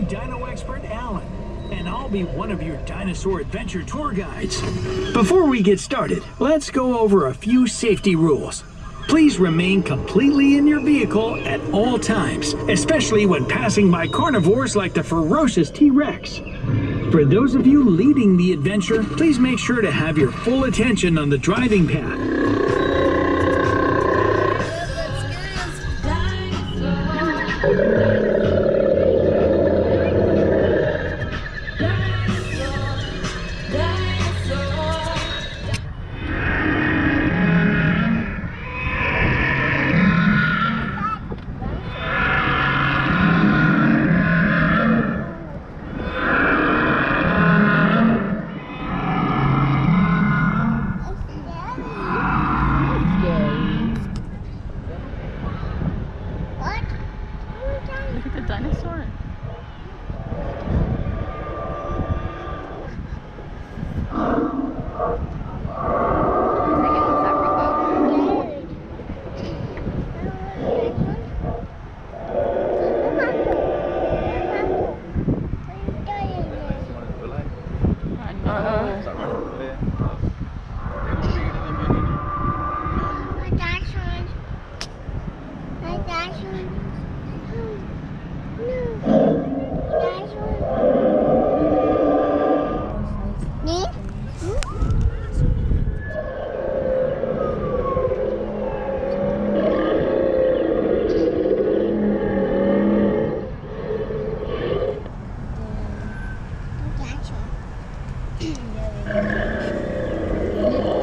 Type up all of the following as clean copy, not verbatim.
I'm Dino Expert Alan, and I'll be one of your Dinosaur Adventure tour guides. Before we get started, let's go over a few safety rules. Please remain completely in your vehicle at all times, especially when passing by carnivores like the ferocious T-Rex. For those of you leading the adventure, please make sure to have your full attention on the driving path. Dinosaur.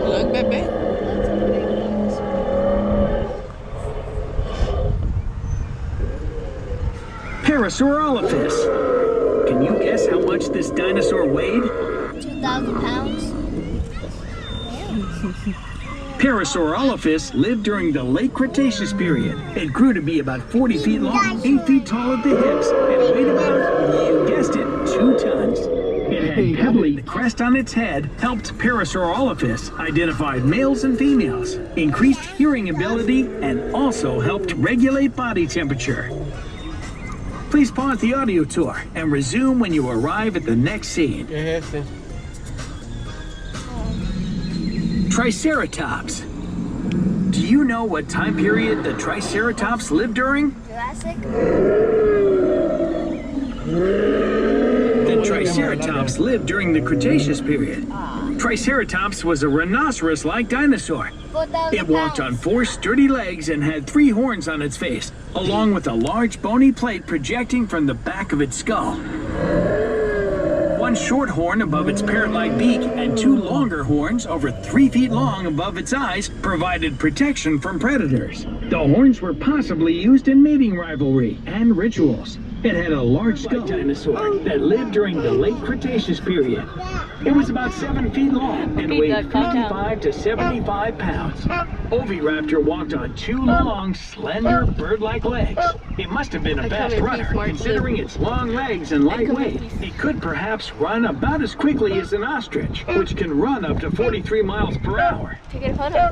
Look, baby. Parasaurolophus. Can you guess how much this dinosaur weighed? 2,000 pounds. Parasaurolophus lived during the late Cretaceous period. It grew to be about 40 feet long, 8 feet tall at the hips, and weighed about, you guessed it, 2 tons. It had pebbly crest on its head, helped Parasaurolophus identify males and females, increased hearing ability, and also helped regulate body temperature. Please pause the audio tour and resume when you arrive at the next scene. Triceratops. Do you know what time period the Triceratops lived during? Jurassic. The Triceratops lived during the Cretaceous period. Triceratops was a rhinoceros-like dinosaur. 4,000 It walked on 4 sturdy legs and had 3 horns on its face, along with a large bony plate projecting from the back of its skull. 1 short horn above its parrot-like beak and 2 longer horns over 3 feet long above its eyes provided protection from predators. The horns were possibly used in mating rivalry and rituals. It had a large skull dinosaur that lived during the late Cretaceous period. It was about 7 feet long and weighed 55 to 75 pounds. Oviraptor walked on 2 long, slender, bird-like legs. It must have been a fast runner, considering its long legs and light weight. It could perhaps run about as quickly as an ostrich, which can run up to 43 miles per hour.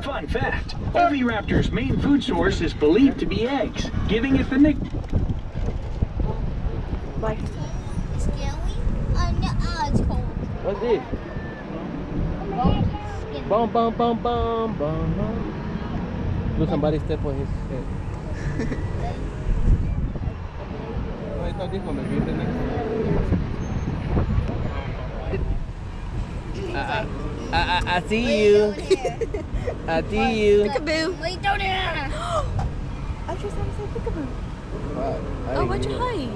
Fun fact, Oviraptor's main food source is believed to be eggs, giving it the nickname. Scary? No, it's cold. What's this? Bum, bum, bum, bum, bum, bum. Look, somebody step on his head. I thought this one would be the next. I see you. I see you. Peekaboo. Wait, don't there. I just want to say peekaboo. Wow. Oh, what's your height?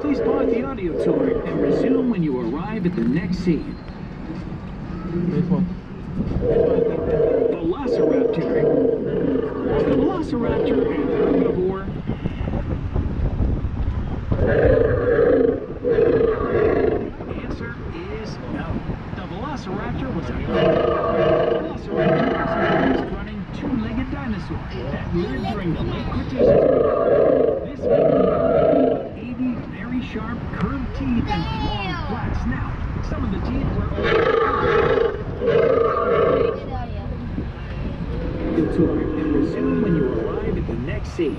Please pause the audio tour and resume when you arrive at the next scene. This one. Velociraptor. The Velociraptor an herbivore? The answer is no. The Velociraptor was a running 2-legged dinosaur that lived during the late Cretaceous. This wavy, very sharp, curved teeth and long, flat snout. Some of the teeth were tour and resume when you arrive at the next scene.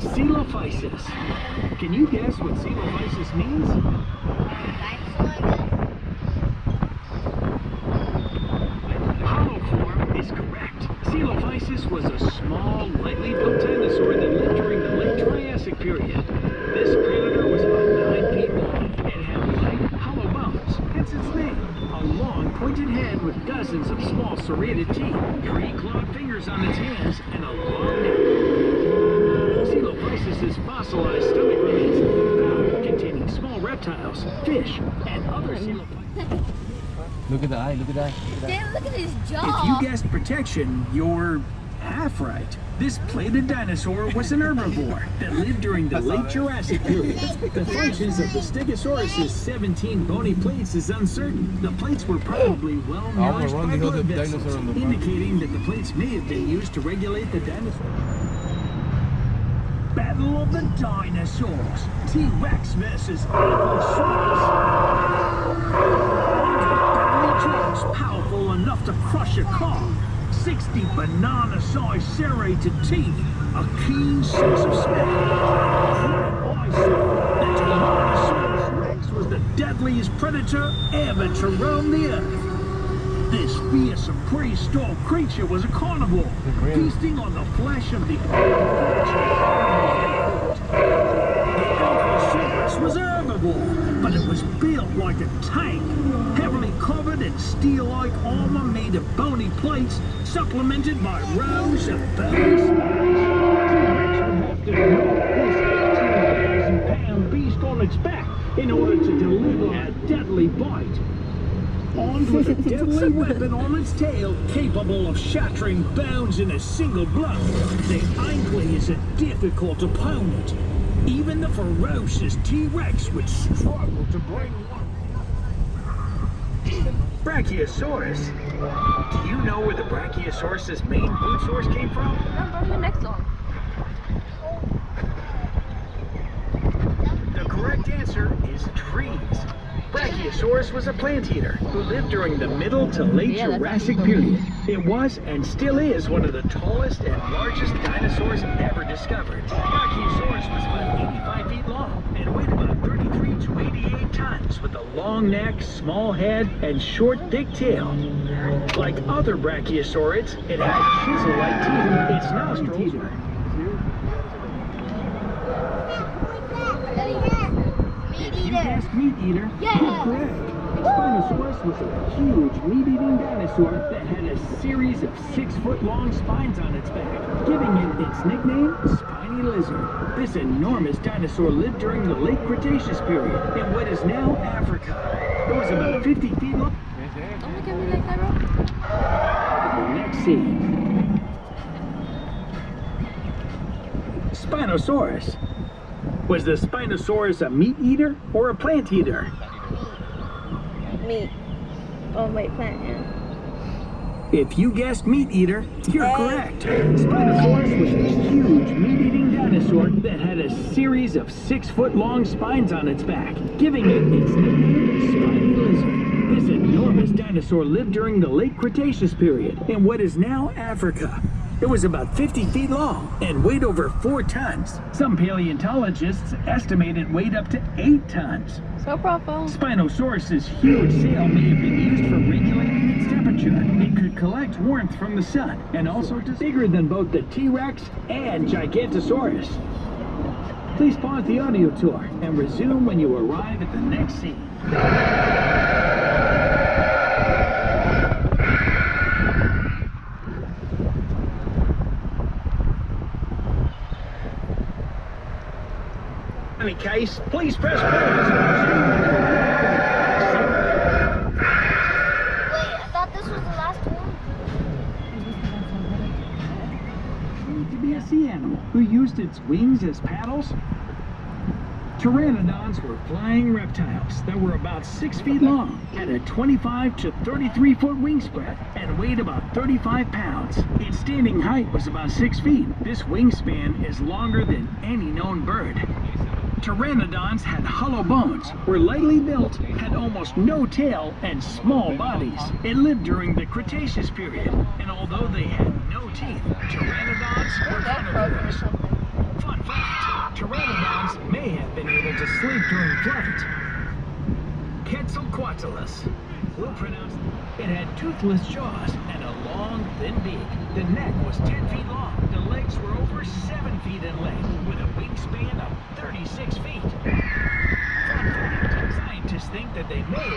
Coelophysis. Can you guess what coelophysis means? Hollow form is correct. Coelophysis was a small, lightly built dinosaur that lived during the late Triassic period. This predator was about 9 feet long and had light, hollow bones, hence its name. A long, pointed head with dozens of small serrated teeth, 3 clawed fingers on its hands, and a long neck. Coelophysis' fossilized stomach remains found containing small reptiles, fish, and other coelophytes. Look at the eye, look at the eye. Dad, look at his If jaw. you guessed protection, you're half right. This plated dinosaur was an herbivore that lived during the late Jurassic period. The functions of the Stegosaurus' 17 bony plates is uncertain. The plates were probably well nourished by blood vessels, indicating that the plates may have been used to regulate the dinosaur. Battle of the Dinosaurs. T-Rex versus Ankylosaurus. Trunks powerful enough to crush a car. 60 banana-sized serrated teeth. A keen sense of smell. I saw that Tyrannosaurus Rex was the deadliest predator ever to roam the earth. This fearsome prehistoric creature was a carnivore, feasting on the flesh of the Ankylosaurus was a herbivore, but it was built like a tank, heavily covered in steel-like armor made of bony plates, supplemented by rows of bony spines. T-Rex would have to knock this 18,000-pound beast on its back in order to deliver a deadly bite. Armed with a deadly weapon on its tail, capable of shattering bones in a single blow, the Ankylo is a difficult opponent. Even the ferocious T-Rex would struggle to bring one. Brachiosaurus. Do you know where the Brachiosaurus' main food source came from? Remember the next one. The correct answer is trees. Brachiosaurus was a plant eater who lived during the middle to late Jurassic period. It was and still is one of the tallest and largest dinosaurs ever discovered. Brachiosaurus was about 85 feet long and weighed about 33 to 88 tons with a long neck, small head, and short, thick tail. Like other brachiosaurids, it had chisel-like teeth in its nostrils. If you guessed meat eater, you're correct. Spinosaurus was a huge meat-eating dinosaur that had a series of 6-foot-long spines on its back, giving it its nickname, Spiny Lizard. This enormous dinosaur lived during the late Cretaceous period in what is now Africa. It was about 50 feet long. Don't look at me like that, bro. The next scene. Spinosaurus. Was the Spinosaurus a meat eater or a plant eater? Meat. Oh, wait, plant, yeah. If you guessed meat eater, you're correct. Spinosaurus was a huge meat-eating dinosaur that had a series of 6-foot-long spines on its back, giving it its nickname, Spiny Lizard. This enormous dinosaur lived during the late Cretaceous period in what is now Africa. It was about 50 feet long and weighed over 4 tons. Some paleontologists estimate it weighed up to 8 tons. So proper. Spinosaurus's huge sail may have been used for regulating its temperature. It could collect warmth from the sun and also is bigger than both the T-Rex and Gigantosaurus. Please pause the audio tour and resume when you arrive at the next scene. In any case, please press pause. Wait, I thought this was the last one. To be a sea animal who used its wings as paddles. Pteranodons were flying reptiles that were about 6 feet long, had a 25 to 33 foot wingspread, and weighed about 35 pounds. Its standing height was about 6 feet. This wingspan is longer than any known bird. Pteranodons had hollow bones, were lightly built, had almost no tail, and small bodies. It lived during the Cretaceous period, and although they had no teeth, pteranodons were carnivores. Fun fact, pteranodons may have been able to sleep during flight. Quetzalcoatlus. We'll pronounce it had toothless jaws and a long, thin beak. The neck was 10 feet long. The legs were over 7 feet in length, with a wingspan of 36 feet. Fun fact, scientists think that they may